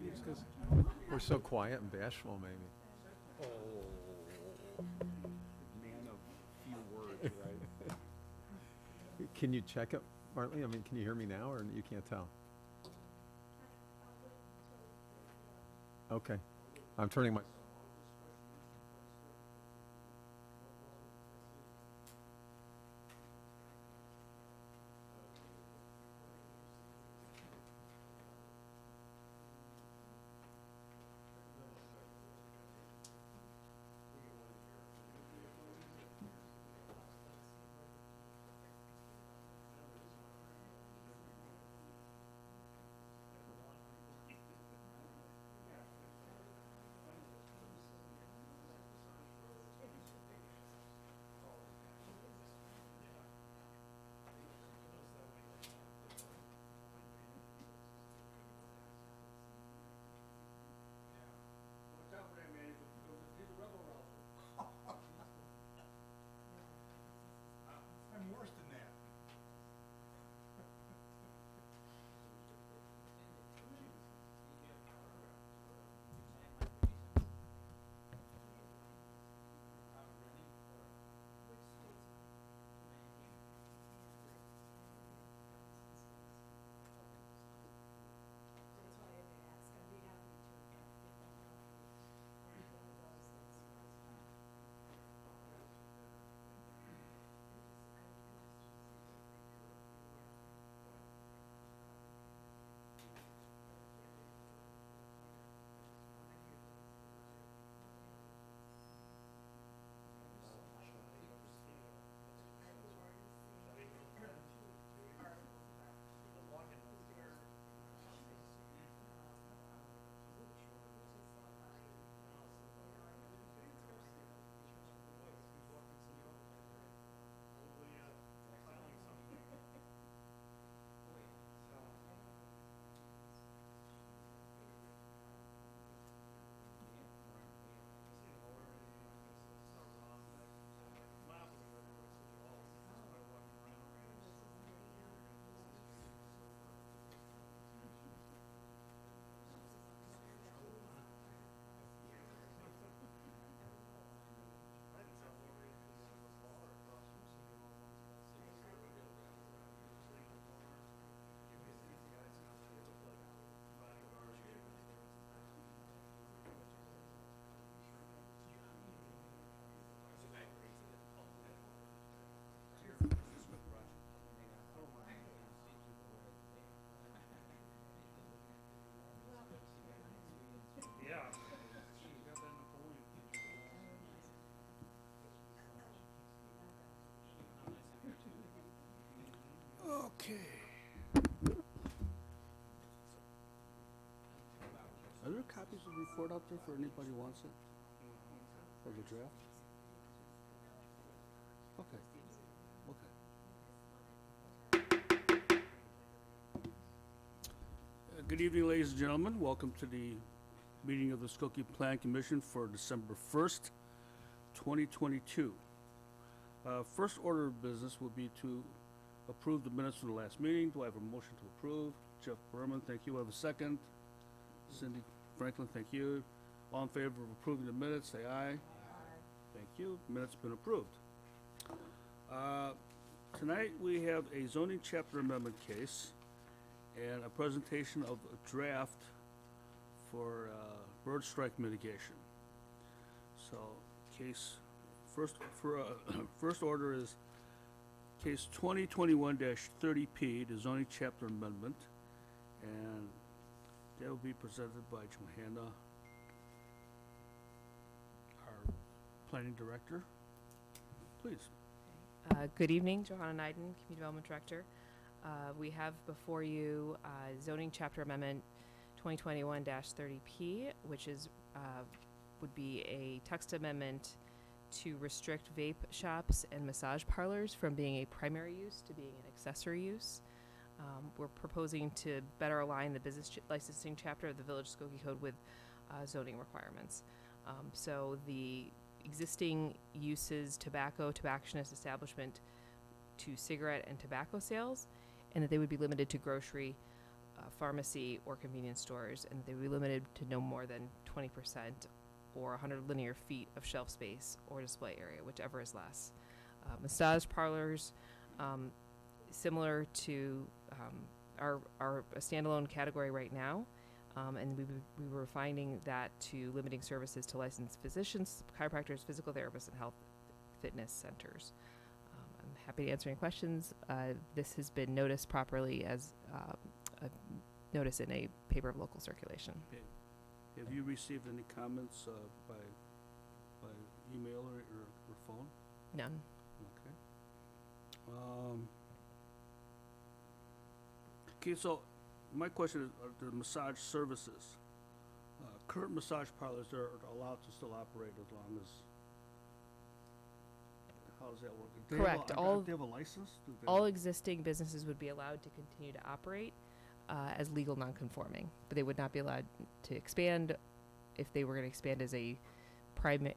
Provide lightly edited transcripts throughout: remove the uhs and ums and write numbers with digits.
Maybe it's because we're so quiet and bashful, maybe. Oh, man of few words, right? Can you check it, Martley? I mean, can you hear me now, or you can't tell? Okay. I'm turning my... I'm worse than that. That's why I ask, I'd be happy to get them copies of those things. Yeah. You got that Napoleon feature. Okay. Are there copies of the report out there for anybody who wants it? For the draft? Okay. Okay. Good evening, ladies and gentlemen. Welcome to the meeting of the Skokie Plan Commission for December 1st, 2022. First order of business will be to approve the minutes from the last meeting. Do I have a motion to approve? Jeff Berman, thank you. I have a second. Cindy Franklin, thank you. All in favor of approving the minutes, say aye. Aye. Thank you. Minutes been approved. Tonight we have a zoning chapter amendment case and a presentation of a draft for bird strike mitigation. So, first order is case 2021-30P, the zoning chapter amendment, and that will be presented by Johanna, our planning director. Please. Good evening, Johanna Neiden, Community Development Director. We have before you zoning chapter amendment 2021-30P, which is would be a text amendment to restrict vape shops and massage parlors from being a primary use to being an accessory use. We're proposing to better align the business licensing chapter of the Village Skokie Code with zoning requirements. So the existing uses, tobacco, tobacconist establishment, to cigarette and tobacco sales, and that they would be limited to grocery, pharmacy or convenience stores, and they will be limited to no more than 20% or 100 linear feet of shelf space or display area, whichever is less. Massage parlors, similar to are a standalone category right now, and we were finding that to limiting services to licensed physicians, chiropractors, physical therapists, and health fitness centers. I'm happy to answer any questions. This has been noticed properly as a notice in a paper of local circulation. Okay. Have you received any comments by email or phone? None. Okay. Okay, so my question is, are the massage services, current massage parlors are allowed to still operate as long as, how does that work? Do they have Correct. do they have a license? Do they- All existing businesses would be allowed to continue to operate as legal nonconforming, but they would not be allowed to expand if they were going to expand as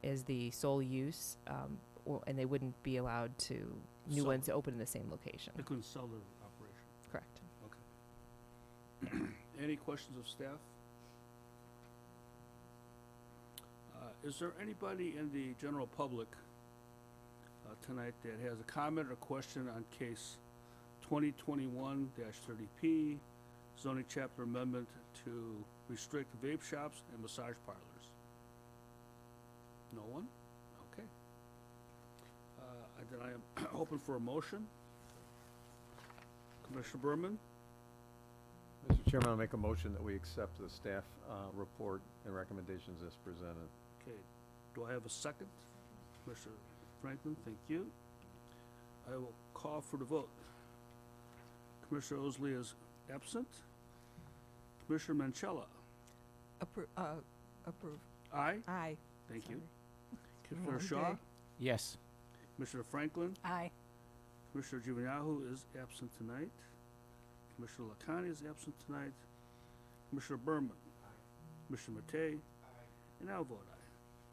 as the sole use, and they wouldn't be allowed to new Sell ones it. open in the same location. They couldn't sell their operation. Correct. Any questions of staff? Is there anybody in the general public tonight that has a comment or question on case 2021-30P, zoning chapter amendment to restrict vape shops and massage parlors? No one? Okay. Then I am open for a motion. Commissioner Berman? Mr. Chairman, I'll make a motion that we accept the staff report and recommendations as presented. Okay, do I have a second? Commissioner Franklin, thank you. I will call for the vote. Commissioner Osley is absent. Commissioner Manchella? Approve. Aye, Aye. thank you. Sorry. Commissioner Okay. Shaw? Yes. Commissioner Franklin? Aye. Commissioner Giovannahu is absent tonight. Commissioner Lakani is absent tonight. Commissioner Berman? Commissioner Matei? And I'll vote aye.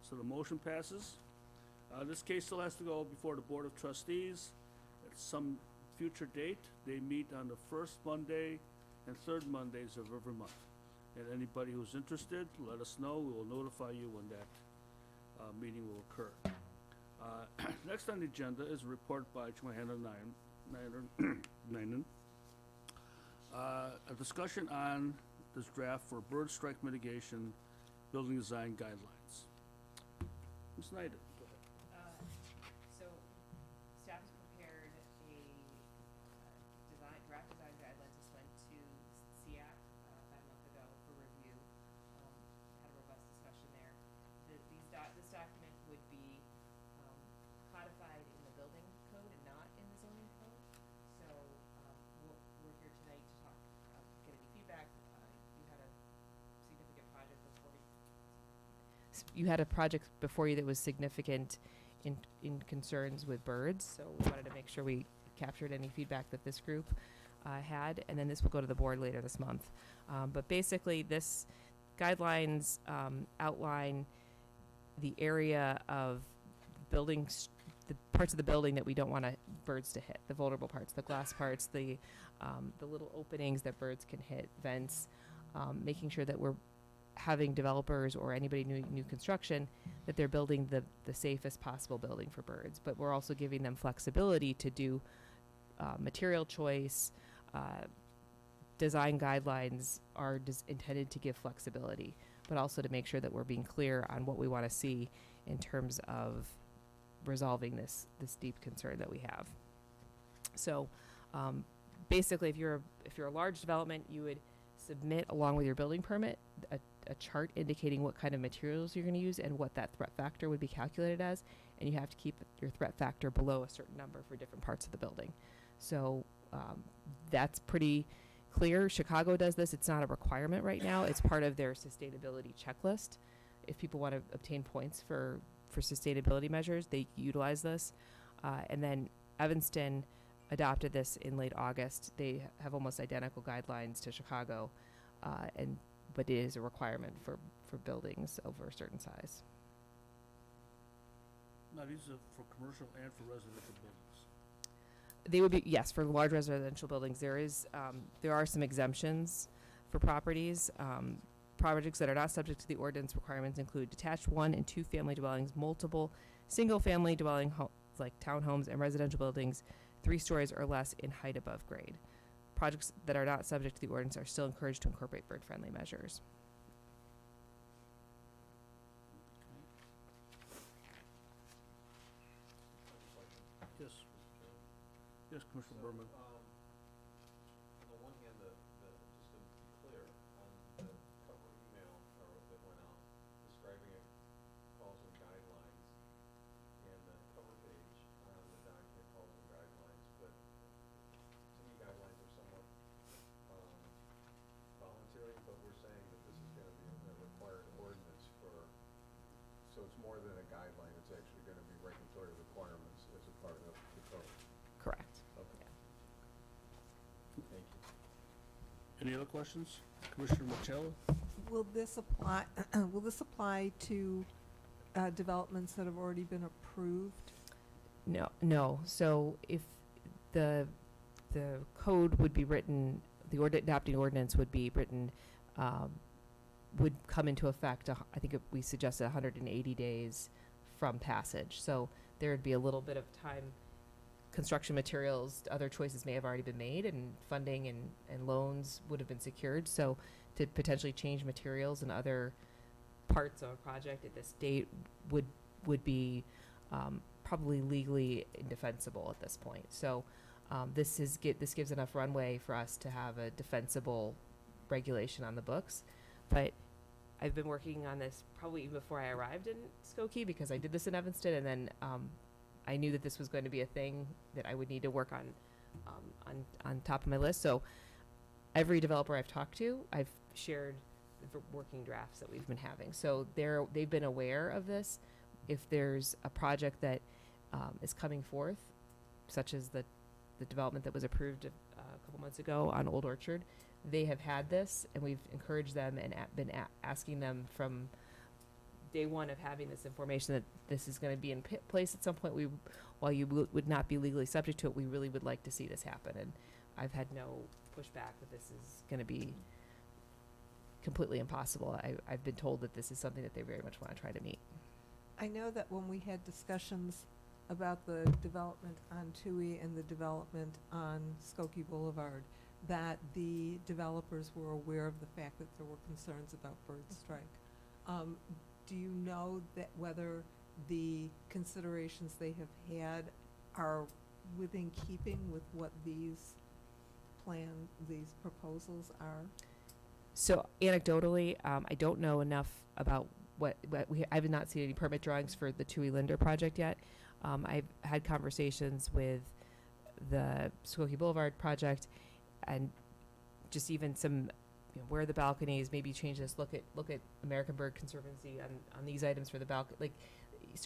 So the motion passes. This case still has to go before the Board of Trustees at some future date. They meet on the first Monday and third Mondays of every month. And anybody who's interested, let us know. We will notify you when that meeting will occur. Next on the agenda is a report by Johanna Nynan. A discussion on this draft for bird strike mitigation building design guidelines. Ms. Nynan, go ahead. So staff has prepared a draft design guidelines. This went to SEAC about a month ago for review. Had a robust discussion there. This document would be codified in the building code and not in the zoning code. So we're here tonight to talk, get any feedback. You had a significant project before you had a project before you that was significant in concerns with birds, so we wanted to make sure we captured any feedback that this group had, and then this will go to the board later this month. But basically, this guidelines outline the area of buildings, the parts of the building that we don't want birds to hit, the vulnerable parts, the glass parts, the little openings that birds can hit, vents, making sure that we're having developers or anybody new construction that they're building the safest possible building for birds. But we're also giving them flexibility to do material choice. Design guidelines are intended to give flexibility, but also to make sure that we're being clear on what we want to see in terms of resolving this deep concern that we have. So basically, if you're a large development, you would submit along with your building permit a chart indicating what kind of materials you're going to use and what that threat factor would be calculated as, and you have to keep your threat factor below a certain number for different parts of the building. So that's pretty clear. Chicago does this. It's not a requirement right now. It's part of their sustainability checklist. If people want to obtain points for sustainability measures, they utilize this. And then Evanston adopted this in late August. They have almost identical guidelines to Chicago, but it is a requirement for buildings over a certain size. Now, these are for commercial and for residential buildings. They would be, yes, for large residential buildings. There are some exemptions for properties. Projects that are not subject to the ordinance requirements include detached 1 and 2 family dwellings, multiple single-family dwelling like townhomes and residential buildings 3 stories or less in height above grade. Projects that are not subject to the ordinance are still encouraged to incorporate bird-friendly measures. Yes. Yes, Commissioner Berman. On the one hand, just to be clear, on the cover email that went out describing it, calls and guidelines, and the cover page on the document calls and guidelines, but to me, guidelines are somewhat voluntary, but we're saying that this is gonna be a required ordinance for, so it's more than a guideline, it's actually gonna be regulatory requirements as a part of the code. Correct. Okay. Thank you. Any other questions? Commissioner Marcello? Will this apply, will this apply to developments that have already been approved? No. So if the code would be written, the adopting ordinance would be written, would come into effect, I think we suggested 180 days from passage. So there would be a little bit of time. Construction materials, other choices may have already been made, and funding and loans would have been secured. So to potentially change materials and other parts of a project at this date would be probably legally indefensible at this point. So this gives enough runway for us to have a defensible regulation on the books. But I've been working on this probably even before I arrived in Skokie, because I did this in Evanston, and then I knew that this was going to be a thing that I would need to work on top of my list. So every developer I've talked to, I've shared the working drafts that we've been having. So they've been aware of this. If there's a project that is coming forth, such as the development that was approved a couple months ago on Old Orchard, they have had this, and we've encouraged them and been asking them from day one of having this information that this is going to be in place at some point. While you would not be legally subject to it, we really would like to see this happen. And I've had no pushback that this is going to be completely impossible. I've been told that this is something that they very much want to try to meet. I know that when we had discussions about the development on Tui and the development on Skokie Boulevard, that the developers were aware of the fact that there were concerns about bird strike. Do you know that whether the considerations they have had are within keeping with what these proposals are? So anecdotally, I don't know enough about I have not seen any permit drawings for the Tui Linder project yet. I've had conversations with the Skokie Boulevard project, and just even some, where are the balconies, maybe change this, look at American Bird Conservancy on these items for the balcony. Like,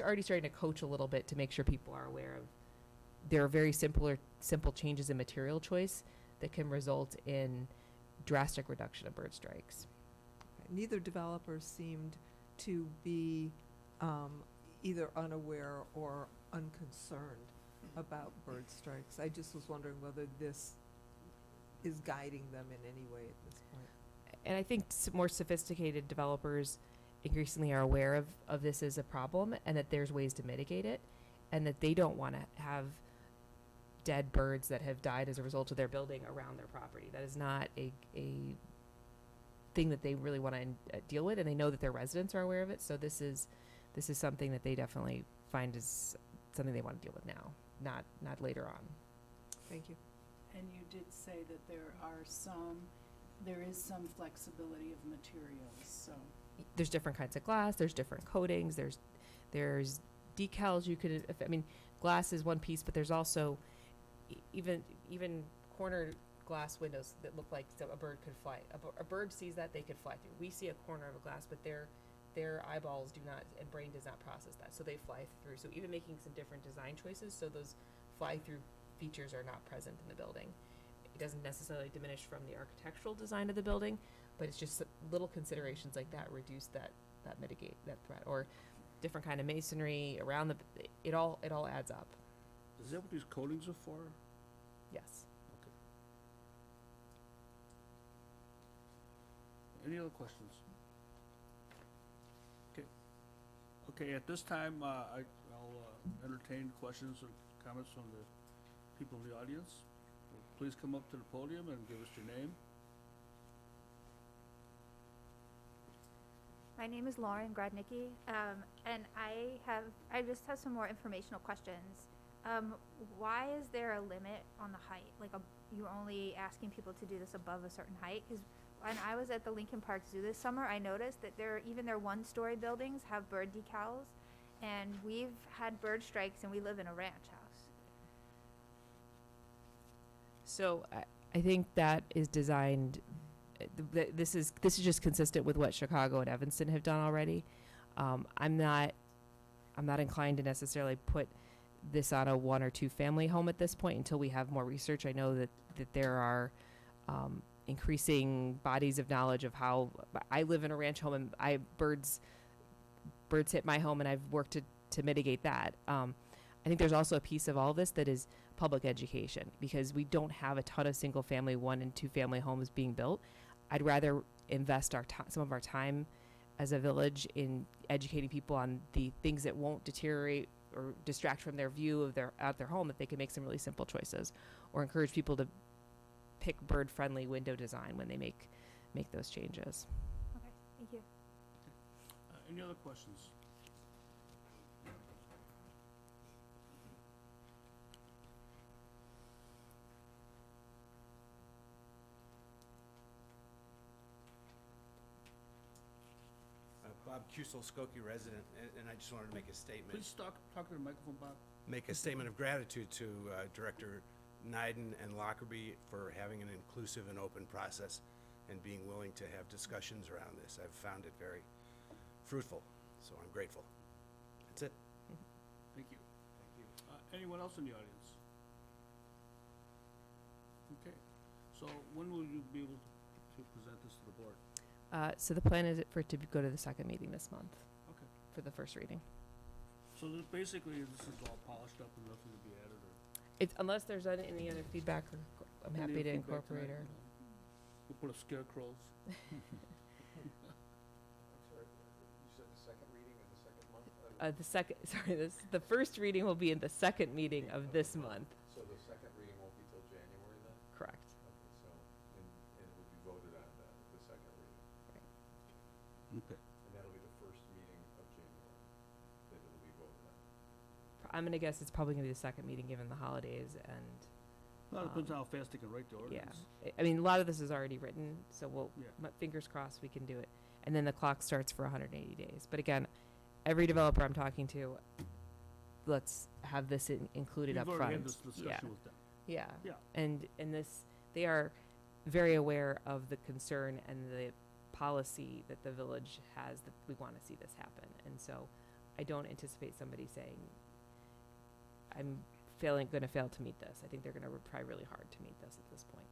already starting to coach a little bit to make sure people are aware of there are very simple changes in material choice that can result in drastic reduction of bird strikes. Neither developer seemed to be either unaware or unconcerned about bird strikes. I just was wondering whether this is guiding them in any way at this point. And I think more sophisticated developers increasingly are aware of this as a problem, and that there's ways to mitigate it, and that they don't want to have dead birds that have died as a result of their building around their property. That is not a thing that they really want to deal with, and they know that their residents are aware of it. So this is something that they definitely find is something they want to deal with now, not later on. Thank you. And you did say that there is some flexibility of materials, so. There's different kinds of glass, there's different coatings, there's decals you could, glass is one piece, but there's also even corner glass windows that look like a bird could fly. A bird sees that, they could fly through. We see a corner of a glass, but their eyeballs do not, and brain does not process that, so they fly through. So even making some different design choices, so those fly-through features are not present in the building. It doesn't necessarily diminish from the architectural design of the building, but it's just little considerations like that reduce that mitigate that threat, or different kind of masonry around it all adds up. Is that what these coatings are for? Yes. Any other questions? Okay. Okay, at this time, I'll entertain questions or comments from the people in the audience. Please come up to the podium and give us your name. My name is Lauren Gradnicki, and I just have some more informational questions. Why is there a limit on the height? Like, you're only asking people to do this above a certain height? Because when I was at the Lincoln Park Zoo this summer, I noticed that even their one-story buildings have bird decals, and we've had bird strikes, and we live in a ranch house. So I think that is designed. This is just consistent with what Chicago and Evanston have done already. I'm not inclined to necessarily put this on a 1 or 2 family home at this point until we have more research. I know that there are increasing bodies of knowledge of how I live in a ranch home, and birds hit my home, and I've worked to mitigate that. I think there's also a piece of all this that is public education, because we don't have a ton of single family 1 and 2 family homes being built. I'd rather invest some of our time as a village in educating people on the things that won't deteriorate or distract from their view of their home, that they can make some really simple choices, or encourage people to pick bird-friendly window design when they make those changes. Okay, thank you. Any other questions? Bob Cusel, Skokie resident, and I just wanted to make a statement. Please talk to the microphone, Bob. Make a statement of gratitude to Director Nyden and Lockerbie for having an inclusive and open process and being willing to have discussions around this. I've found it very fruitful, so I'm grateful. That's it. Thank you. Anyone else in the audience? Okay. So when will you be able to present this to the board? So the plan is for it to go to the second meeting this month Okay. for the first reading. So basically, this is all polished up and nothing to be added or? Unless there's any other feedback, I'm happy to incorporate her. We'll put a scarecrows. I'm sorry, you said the second reading in the second month? The first reading will be in the second meeting of this month. So the second reading won't be till January then? Correct. Okay, so, and it will be voted on then, at the second reading? Okay. And that'll be the first meeting of January that it'll be voted on? I'm gonna guess it's probably gonna be the second meeting given the holidays and, Well, it depends on how fast they can write the yeah. ordinance. I mean, a lot of this is already written, so Yeah. fingers crossed we can do it. And then the clock starts for 180 days. But again, every developer I'm talking to, let's have this included up We've front. already had this discussion with them. Yeah. Yeah. And this, they are very aware of the concern and the policy that the village has, that we want to see this happen. And so I don't anticipate somebody saying, I'm gonna fail to meet this. I think they're gonna try really hard to meet this at this point.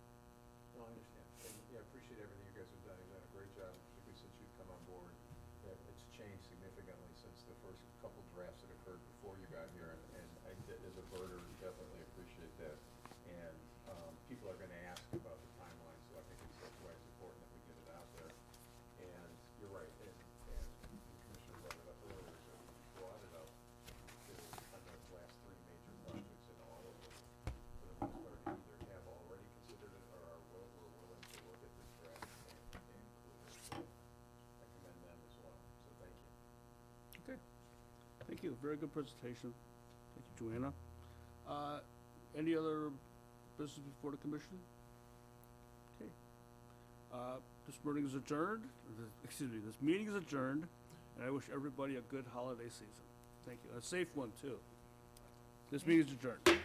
No, I understand. And, yeah, I appreciate everything you guys have done. You've done a great job, particularly since you've come on board. It's changed significantly since the first couple drafts that occurred before you got here, and as a birder, definitely appreciate that. And, people are gonna ask about the timeline, so I think that's why it's important that we get it out there. And you're right, and the commissioner brought it up earlier, so we brought it up on those last 3 major projects, and all of them, for the most part, either have already considered it or we're willing to look at this draft and include it. So I commend them as well, so thank you. Okay. Thank you. Very good presentation. Thank you, Joanna. Any other business before the commission? Okay. This meeting is adjourned. This meeting is adjourned, and I wish everybody a good holiday season. Thank you. A safe one, too. This meeting is adjourned.